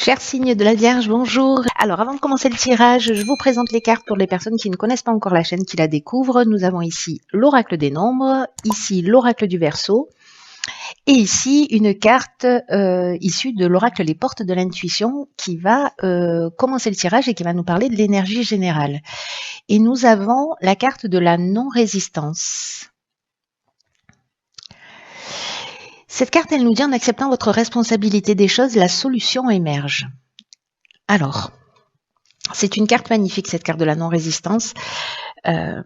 Cher signe de la Vierge, bonjour. Alors avant de commencer le tirage, je vous présente les cartes pour les personnes qui ne connaissent pas encore la chaîne, qui la découvrent. Nous avons ici l'oracle des nombres, ici l'oracle du Verseau, et ici une carte issue de l'oracle Les Portes de l'Intuition qui va commencer le tirage et qui va nous parler de l'énergie générale. Et nous avons la carte de la non-résistance. Cette carte, elle nous dit: en acceptant votre responsabilité des choses, la solution émerge. Alors, c'est une carte magnifique, cette carte de la non-résistance, parce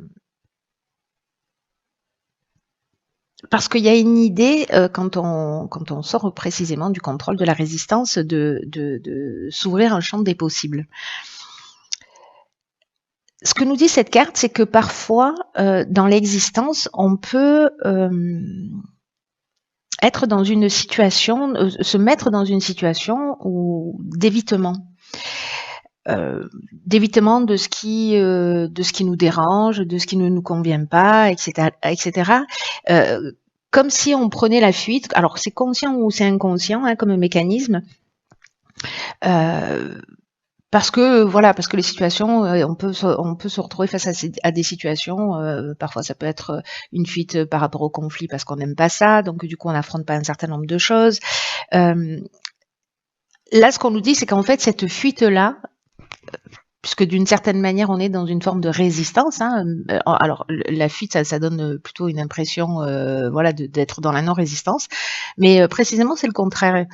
qu'il y a une idée, quand on sort précisément du contrôle de la résistance, de s'ouvrir un champ des possibles. Ce que nous dit cette carte, c'est que parfois, dans l'existence, on peut être dans une situation, se mettre dans une situation d'évitement. D'évitement de ce qui nous dérange, de ce qui ne nous convient pas, etc., etc. Comme si on prenait la fuite. Alors c'est conscient ou c'est inconscient, hein, comme mécanisme. Parce que les situations, on peut se retrouver face à des situations. Parfois, ça peut être une fuite par rapport au conflit parce qu'on n'aime pas ça, donc du coup, on n'affronte pas un certain nombre de choses. Là, ce qu'on nous dit, c'est qu'en fait, cette fuite-là, puisque d'une certaine manière, on est dans une forme de résistance. Hein. Alors, la fuite, ça donne plutôt une impression, d'être dans la non-résistance, mais précisément, c'est le contraire.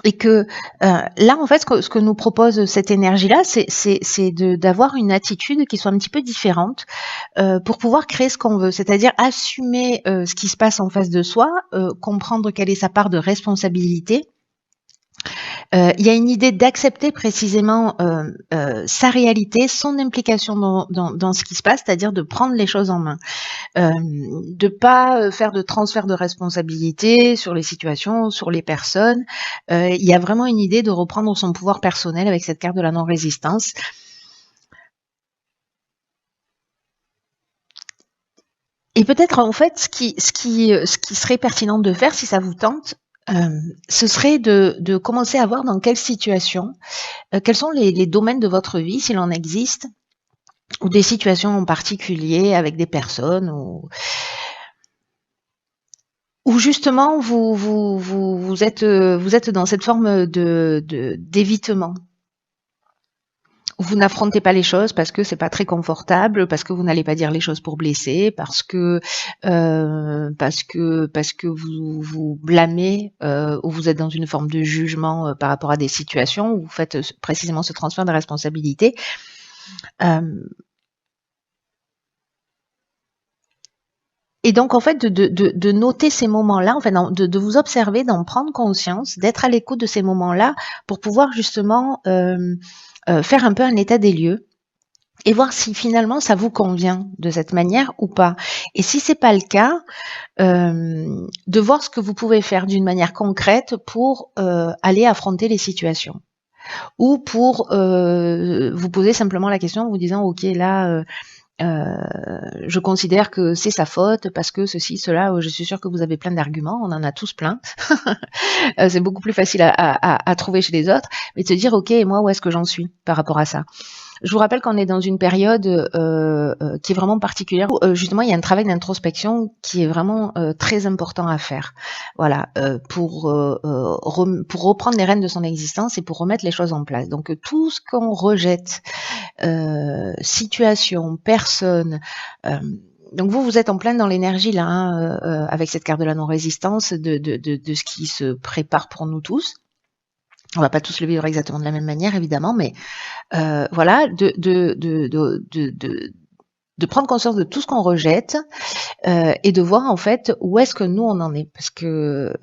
Et que là, en fait, ce que nous propose cette énergie-là, c'est d'avoir une attitude qui soit un petit peu différente pour pouvoir créer ce qu'on veut, c'est-à-dire assumer ce qui se passe en face de soi, comprendre quelle est sa part de responsabilité. Il y a une idée d'accepter précisément sa réalité, son implication dans ce qui se passe, c'est-à-dire de prendre les choses en main, de pas faire de transfert de responsabilité sur les situations, sur les personnes. Il y a vraiment une idée de reprendre son pouvoir personnel avec cette carte de la non-résistance. Et peut-être en fait ce qui serait pertinent de faire, si ça vous tente, ce serait de commencer à voir dans quelle situation, quels sont les domaines de votre vie, s'il en existe, ou des situations en particulier avec des personnes, où justement vous êtes dans cette forme d'évitement. Vous n'affrontez pas les choses parce que c'est pas très confortable, parce que vous n'allez pas dire les choses pour blesser, parce que vous blâmez ou vous êtes dans une forme de jugement par rapport à des situations où vous faites précisément ce transfert de responsabilité. Et donc, en fait, de noter ces moments-là, enfin, de vous observer, d'en prendre conscience, d'être à l'écoute de ces moments-là pour pouvoir justement faire un peu un état des lieux et voir si finalement ça vous convient de cette manière ou pas. Et si c'est pas le cas, de voir ce que vous pouvez faire d'une manière concrète pour aller affronter les situations. Ou pour vous poser simplement la question en vous disant, ok, là... je considère que c'est sa faute parce que ceci, cela, je suis sûre que vous avez plein d'arguments, on en a tous plein. C'est beaucoup plus facile à trouver chez les autres, mais de se dire, ok, moi, où est-ce que j'en suis par rapport à ça? Je vous rappelle qu'on est dans une période qui est vraiment particulière où justement il y a un travail d'introspection qui est vraiment très important à faire. Voilà, pour reprendre les rênes de son existence et pour remettre les choses en place. Donc tout ce qu'on rejette, situation, personne, donc vous êtes en plein dans l'énergie là, hein, avec cette carte de la non-résistance, de ce qui se prépare pour nous tous. On va pas tous le vivre exactement de la même manière, évidemment, mais voilà, de prendre conscience de tout ce qu'on rejette et de voir en fait où est-ce que nous on en est, parce que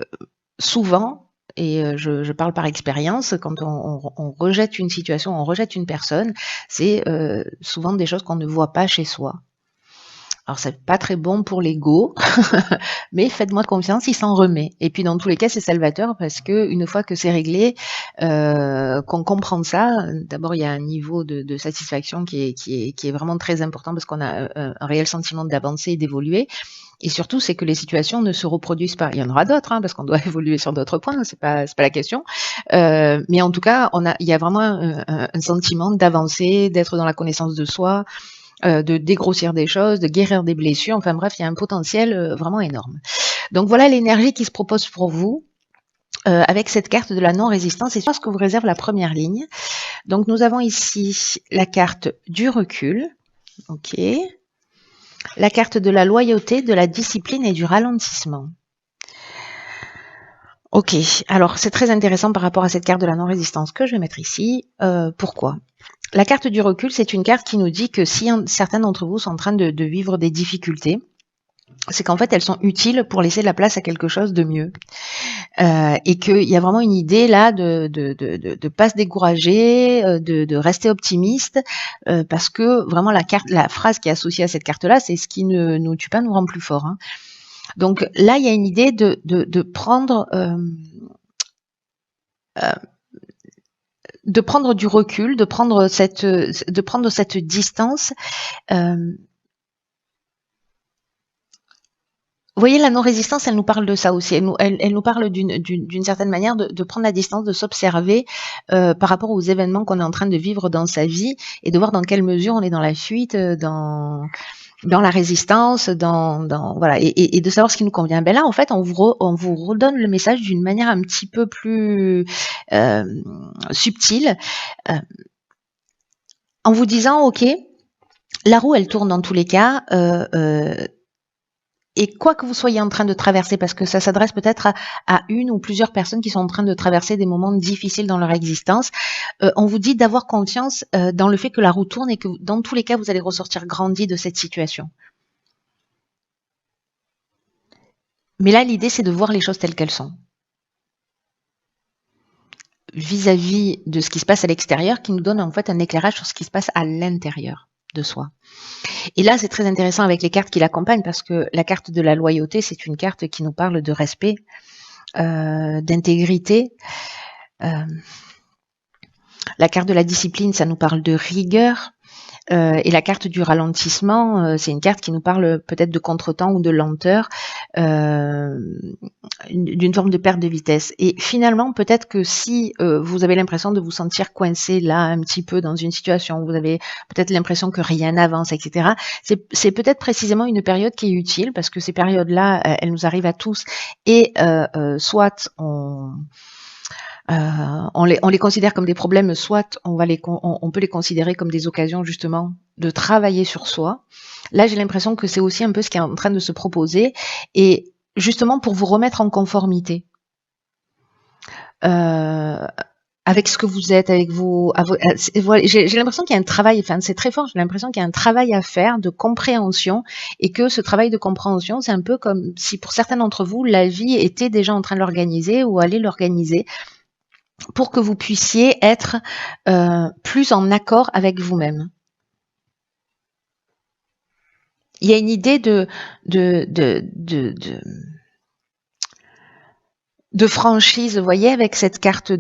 souvent, et je parle par expérience, quand on rejette une situation, on rejette une personne, c'est souvent des choses qu'on ne voit pas chez soi. Alors c'est pas très bon pour l'ego, mais faites-moi confiance, il s'en remet. Et puis dans tous les cas, c'est salvateur parce que une fois que c'est réglé, qu'on comprend ça, d'abord il y a un niveau de satisfaction qui est vraiment très important parce qu'on a un réel sentiment d'avancer et d'évoluer. Et surtout, c'est que les situations ne se reproduisent pas. Il y en aura d'autres, hein, parce qu'on doit évoluer sur d'autres points, c'est pas la question. Mais en tout cas, il y a vraiment un sentiment d'avancer, d'être dans la connaissance de soi, de dégrossir des choses, de guérir des blessures. Enfin bref, il y a un potentiel vraiment énorme. Donc voilà l'énergie qui se propose pour vous. Avec cette carte de la non-résistance et ce que vous réserve la première ligne. Donc nous avons ici la carte du recul, ok, la carte de la loyauté, de la discipline et du ralentissement. Ok, alors c'est très intéressant par rapport à cette carte de la non-résistance que je vais mettre ici. Pourquoi ? La carte du recul, c'est une carte qui nous dit que si certains d'entre vous sont en train de vivre des difficultés, c'est qu'en fait elles sont utiles pour laisser de la place à quelque chose de mieux. Et qu'il y a vraiment une idée là de pas se décourager, de rester optimiste, parce que vraiment la phrase qui est associée à cette carte-là, c'est ce qui ne nous tue pas nous rend plus fort. Hein. Donc là, il y a une idée de prendre du recul, de prendre cette distance. Vous voyez, la non-résistance, elle nous parle de ça aussi. Elle nous parle d'une certaine manière de prendre la distance, de s'observer par rapport aux événements qu'on est en train de vivre dans sa vie et de voir dans quelle mesure on est dans la fuite, dans la résistance, voilà, et de savoir ce qui nous convient. Ben là, en fait, on vous redonne le message d'une manière un petit peu plus subtile, en vous disant, ok, la roue, elle tourne dans tous les cas. Et quoi que vous soyez en train de traverser, parce que ça s'adresse peut-être à une ou plusieurs personnes qui sont en train de traverser des moments difficiles dans leur existence, on vous dit d'avoir confiance dans le fait que la roue tourne et que dans tous les cas, vous allez ressortir grandi de cette situation. Mais là, l'idée, c'est de voir les choses telles qu'elles sont. Vis-à-vis de ce qui se passe à l'extérieur, qui nous donne en fait un éclairage sur ce qui se passe à l'intérieur de soi. Et là, c'est très intéressant avec les cartes qui l'accompagnent parce que la carte de la loyauté, c'est une carte qui nous parle de respect, d'intégrité. La carte de la discipline, ça nous parle de rigueur. Et la carte du ralentissement, c'est une carte qui nous parle peut-être de contretemps ou de lenteur, d'une forme de perte de vitesse. Et finalement, peut-être que si vous avez l'impression de vous sentir coincé là un petit peu dans une situation, où vous avez peut-être l'impression que rien n'avance, etc., c'est peut-être précisément une période qui est utile, parce que ces périodes-là, elles nous arrivent à tous, et soit on les considère comme des problèmes, soit on peut les considérer comme des occasions justement de travailler sur soi. Là, j'ai l'impression que c'est aussi un peu ce qui est en train de se proposer, et justement pour vous remettre en conformité avec ce que vous êtes, avec j'ai l'impression qu'il y a un travail, enfin c'est très fort, j'ai l'impression qu'il y a un travail à faire de compréhension, et que ce travail de compréhension, c'est un peu comme si pour certains d'entre vous, la vie était déjà en train de l'organiser ou allait l'organiser, pour que vous puissiez être plus en accord avec vous-même. Il y a une idée de franchise, vous voyez, avec cette carte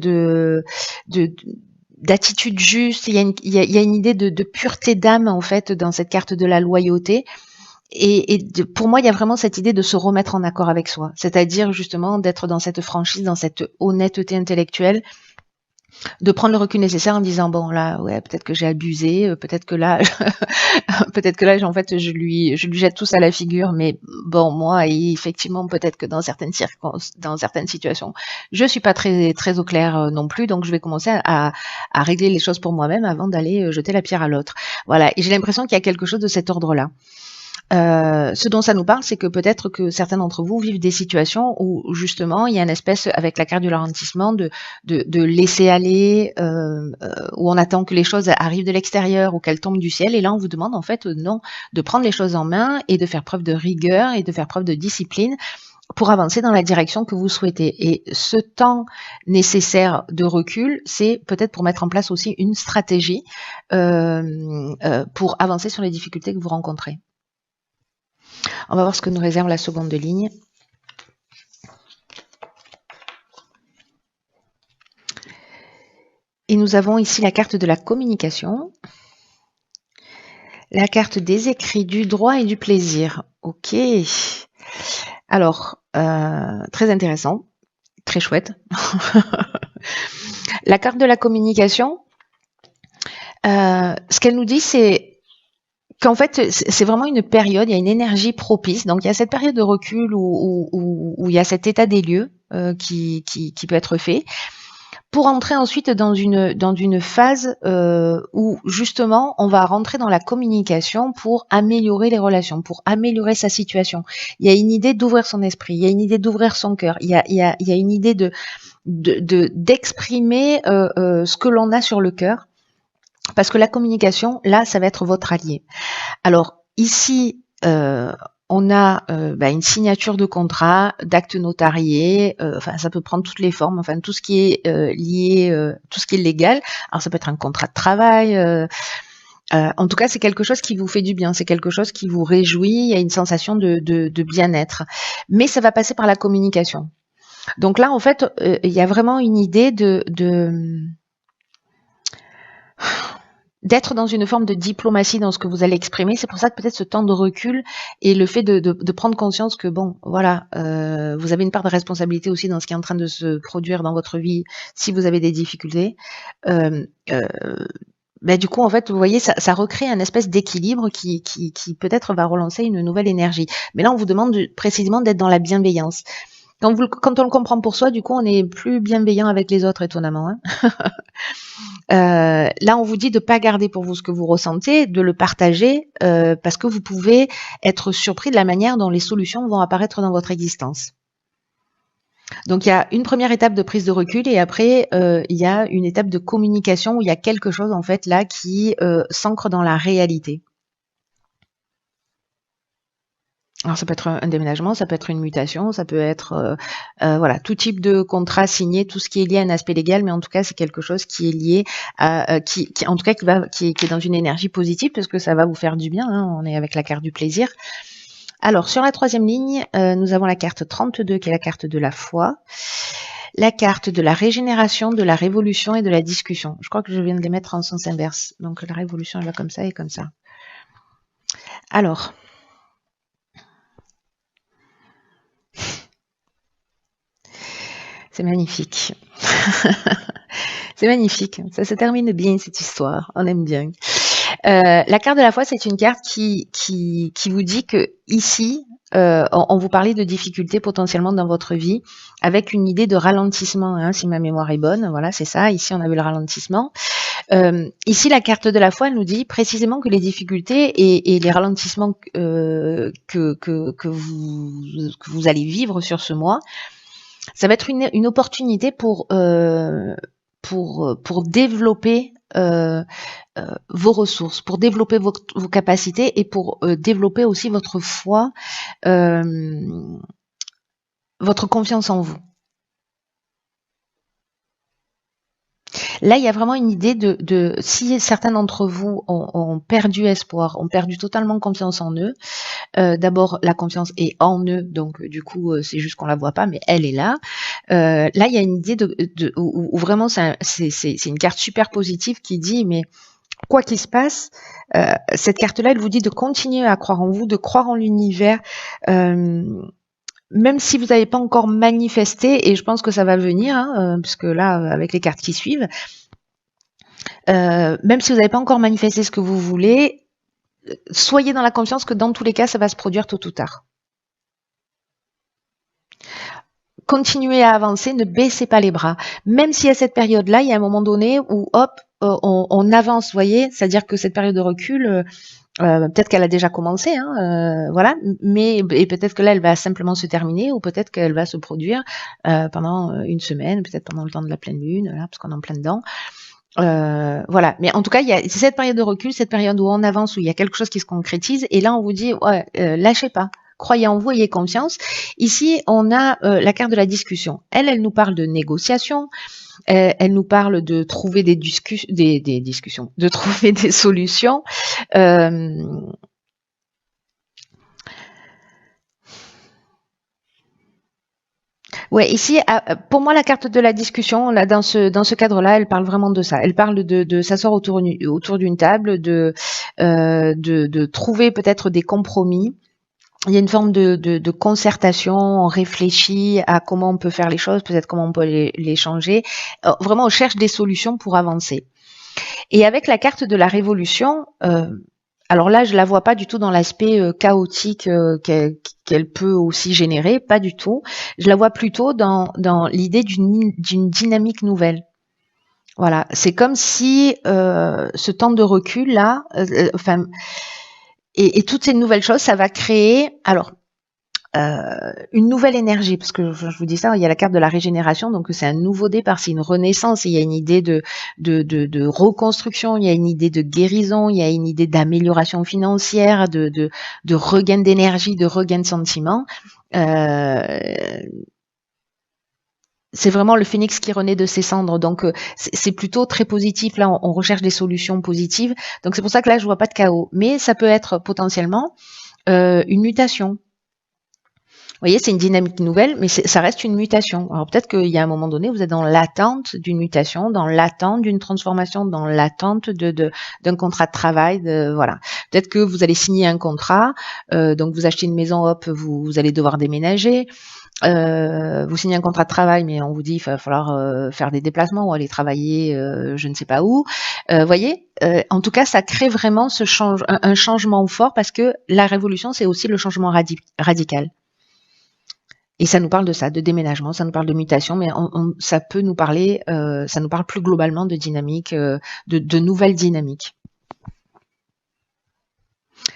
d'attitude juste. Il y a une idée de pureté d'âme, en fait, dans cette carte de la loyauté. Pour moi, il y a vraiment cette idée de se remettre en accord avec soi, c'est-à-dire justement d'être dans cette franchise, dans cette honnêteté intellectuelle, de prendre le recul nécessaire en disant bon là ouais peut-être que j'ai abusé, peut-être que là en fait je lui jette tout ça à la figure, mais bon moi effectivement peut-être que dans certaines situations je suis pas très très au clair non plus, donc je vais commencer à régler les choses pour moi-même avant d'aller jeter la pierre à l'autre. Voilà, et j'ai l'impression qu'il y a quelque chose de cet ordre-là. Ce dont ça nous parle, c'est que peut-être que certains d'entre vous vivent des situations où justement il y a une espèce, avec la carte du ralentissement, de laisser aller, où on attend que les choses arrivent de l'extérieur ou qu'elles tombent du ciel, et là on vous demande en fait non, de prendre les choses en main et de faire preuve de rigueur et de faire preuve de discipline pour avancer dans la direction que vous souhaitez. Et ce temps nécessaire de recul, c'est peut-être pour mettre en place aussi une stratégie pour avancer sur les difficultés que vous rencontrez. On va voir ce que nous réserve la seconde ligne. Et nous avons ici la carte de la communication, la carte des écrits, du droit et du plaisir. Ok. Alors, très intéressant, très chouette. La carte de la communication, ce qu'elle nous dit, c'est qu'en fait, c'est vraiment une période, il y a une énergie propice. Donc, il y a cette période de recul où il y a cet état des lieux qui peut être fait, pour entrer ensuite dans une phase où justement on va rentrer dans la communication pour améliorer les relations, pour améliorer sa situation. Il y a une idée d'ouvrir son esprit, il y a une idée d'ouvrir son cœur, il y a une idée d'exprimer ce que l'on a sur le cœur, parce que la communication, là, ça va être votre allié. Alors ici, on a une signature de contrat, d'acte notarié, enfin ça peut prendre toutes les formes, enfin tout ce qui est lié, tout ce qui est légal. Alors ça peut être un contrat de travail. En tout cas, c'est quelque chose qui vous fait du bien, c'est quelque chose qui vous réjouit, il y a une sensation de bien-être. Mais ça va passer par la communication. Donc là, en fait, il y a vraiment une idée d'être dans une forme de diplomatie dans ce que vous allez exprimer. C'est pour ça que peut-être ce temps de recul et le fait de prendre conscience que bon, voilà, vous avez une part de responsabilité aussi dans ce qui est en train de se produire dans votre vie si vous avez des difficultés. Du coup, en fait, vous voyez, ça recrée un espèce d'équilibre qui peut-être va relancer une nouvelle énergie. Mais là, on vous demande précisément d'être dans la bienveillance. Quand on le comprend pour soi, du coup, on est plus bienveillant avec les autres, étonnamment. Hein. Là, on vous dit de ne pas garder pour vous ce que vous ressentez, de le partager, parce que vous pouvez être surpris de la manière dont les solutions vont apparaître dans votre existence. Donc, il y a une première étape de prise de recul et après, il y a une étape de communication où il y a quelque chose, en fait, là, qui s'ancre dans la réalité. Alors ça peut être un déménagement, ça peut être une mutation, ça peut être voilà, tout type de contrat signé, tout ce qui est lié à un aspect légal, mais en tout cas c'est quelque chose qui est lié à qui en tout cas qui est dans une énergie positive parce que ça va vous faire du bien. Hein, on est avec la carte du plaisir. Alors sur la troisième ligne, nous avons la carte 32 qui est la carte de la foi, la carte de la régénération, de la révolution et de la discussion. Je crois que je viens de les mettre en sens inverse. Donc la révolution elle va comme ça et comme ça. Alors. C'est magnifique. C'est magnifique. Ça se termine bien, cette histoire. On aime bien. La carte de la foi, c'est une carte qui vous dit que ici, on vous parlait de difficultés potentiellement dans votre vie, avec une idée de ralentissement, hein, si ma mémoire est bonne. Voilà, c'est ça. Ici, on avait le ralentissement. Ici, la carte de la foi, elle nous dit précisément que les difficultés et les ralentissements que vous allez vivre sur ce mois, ça va être une opportunité pour développer vos ressources, pour développer vos capacités et pour développer aussi votre foi, votre confiance en vous. Là, il y a vraiment une idée de si certains d'entre vous ont perdu espoir, ont perdu totalement confiance en eux. D'abord, la confiance est en eux, donc du coup, c'est juste qu'on la voit pas, mais elle est là. Là, il y a une idée où vraiment c'est une carte super positive qui dit, mais quoi qu'il se passe, cette carte-là, elle vous dit de continuer à croire en vous, de croire en l'univers. Même si vous n'avez pas encore manifesté, et je pense que ça va venir, hein, puisque là, avec les cartes qui suivent, même si vous n'avez pas encore manifesté ce que vous voulez, soyez dans la confiance que dans tous les cas, ça va se produire tôt ou tard. Continuez à avancer, ne baissez pas les bras. Même si à cette période-là, il y a un moment donné où, hop, on avance, voyez, c'est-à-dire que cette période de recul... peut-être qu'elle a déjà commencé, hein, voilà, mais et peut-être que là elle va simplement se terminer ou peut-être qu'elle va se produire pendant une semaine, peut-être pendant le temps de la pleine lune, là, parce qu'on est en plein dedans. Voilà, mais en tout cas, c'est cette période de recul, cette période où on avance, où il y a quelque chose qui se concrétise, et là on vous dit, ouais, lâchez pas. Croyez en vous, ayez confiance. Ici, on a la carte de la discussion. Elle nous parle de négociation. Elle nous parle de trouver des discussions, de trouver des solutions. Ouais, ici, pour moi, la carte de la discussion, là, dans ce cadre-là, elle parle vraiment de ça. Elle parle de s'asseoir autour d'une table, de trouver peut-être des compromis. Il y a une forme de concertation, on réfléchit à comment on peut faire les choses, peut-être comment on peut les changer. Vraiment, on cherche des solutions pour avancer. Et avec la carte de la révolution, alors là, je la vois pas du tout dans l'aspect chaotique qu'elle peut aussi générer, pas du tout. Je la vois plutôt dans l'idée d'une dynamique nouvelle. Voilà, c'est comme si ce temps de recul là, enfin, et toutes ces nouvelles choses, ça va créer. Alors, une nouvelle énergie, parce que je vous dis ça, il y a la carte de la régénération, donc c'est un nouveau départ, c'est une renaissance, il y a une idée de reconstruction, il y a une idée de guérison, il y a une idée d'amélioration financière, de regain d'énergie, de regain de sentiments. C'est vraiment le phénix qui renaît de ses cendres, donc c'est plutôt très positif. Là, on recherche des solutions positives, donc c'est pour ça que là, je vois pas de chaos, mais ça peut être potentiellement une mutation. Vous voyez, c'est une dynamique nouvelle, mais ça reste une mutation. Alors peut-être qu'il y a un moment donné, vous êtes dans l'attente d'une mutation, dans l'attente d'une transformation, dans l'attente d'un contrat de travail. Voilà. Peut-être que vous allez signer un contrat, donc vous achetez une maison, hop, vous allez devoir déménager. Vous signez un contrat de travail, mais on vous dit qu'il va falloir faire des déplacements ou aller travailler je ne sais pas où. Voyez, en tout cas, ça crée vraiment un changement fort parce que la révolution, c'est aussi le changement radical. Et ça nous parle de ça, de déménagement, ça nous parle de mutation, mais ça peut nous parler, ça nous parle plus globalement de dynamique, de nouvelles dynamiques.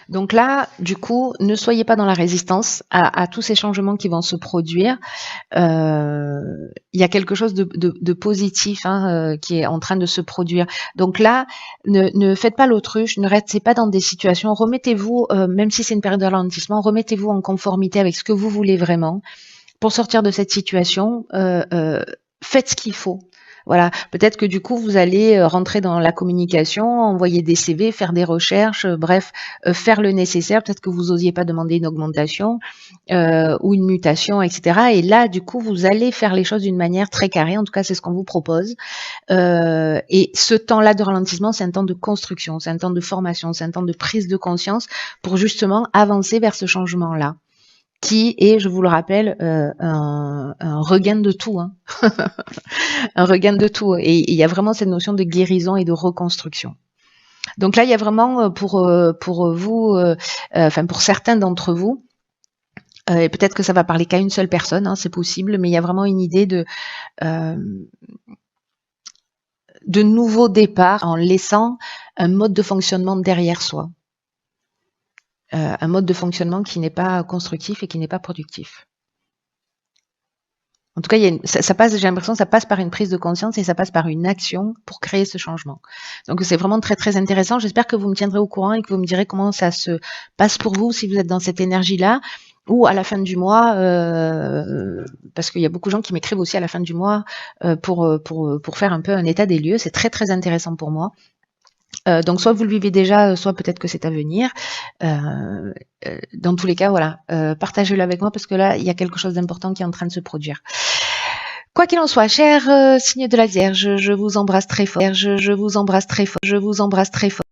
Donc là, du coup, ne soyez pas dans la résistance à tous ces changements qui vont se produire. Il y a quelque chose de positif qui est en train de se produire. Donc là, ne faites pas l'autruche, ne restez pas dans des situations. Remettez-vous, même si c'est une période de ralentissement, remettez-vous en conformité avec ce que vous voulez vraiment. Pour sortir de cette situation, faites ce qu'il faut. Voilà, peut-être que du coup vous allez rentrer dans la communication, envoyer des CV, faire des recherches, bref, faire le nécessaire. Peut-être que vous n'osiez pas demander une augmentation ou une mutation, etc. Et là, du coup, vous allez faire les choses d'une manière très carrée. En tout cas, c'est ce qu'on vous propose. Et ce temps-là de ralentissement, c'est un temps de construction, c'est un temps de formation, c'est un temps de prise de conscience pour justement avancer vers ce changement-là, qui est, je vous le rappelle, un regain de tout, hein. Un regain de tout. Et il y a vraiment cette notion de guérison et de reconstruction. Donc là, il y a vraiment pour vous, enfin pour certains d'entre vous, et peut-être que ça va parler qu'à une seule personne, hein, c'est possible, mais il y a vraiment une idée de nouveau départ en laissant un mode de fonctionnement derrière soi. Un mode de fonctionnement qui n'est pas constructif et qui n'est pas productif. En tout cas, ça passe, j'ai l'impression que ça passe par une prise de conscience et ça passe par une action pour créer ce changement. Donc c'est vraiment très très intéressant. J'espère que vous me tiendrez au courant et que vous me direz comment ça se passe pour vous, si vous êtes dans cette énergie-là, ou à la fin du mois, parce qu'il y a beaucoup de gens qui m'écrivent aussi à la fin du mois pour faire un peu un état des lieux. C'est très très intéressant pour moi. Donc soit vous le vivez déjà, soit peut-être que c'est à venir. Dans tous les cas, voilà, partagez-le avec moi parce que là, il y a quelque chose d'important qui est en train de se produire. Quoi qu'il en soit, cher signe de la Vierge, je vous embrasse très fort. Je vous embrasse très fort. Je vous embrasse très fort.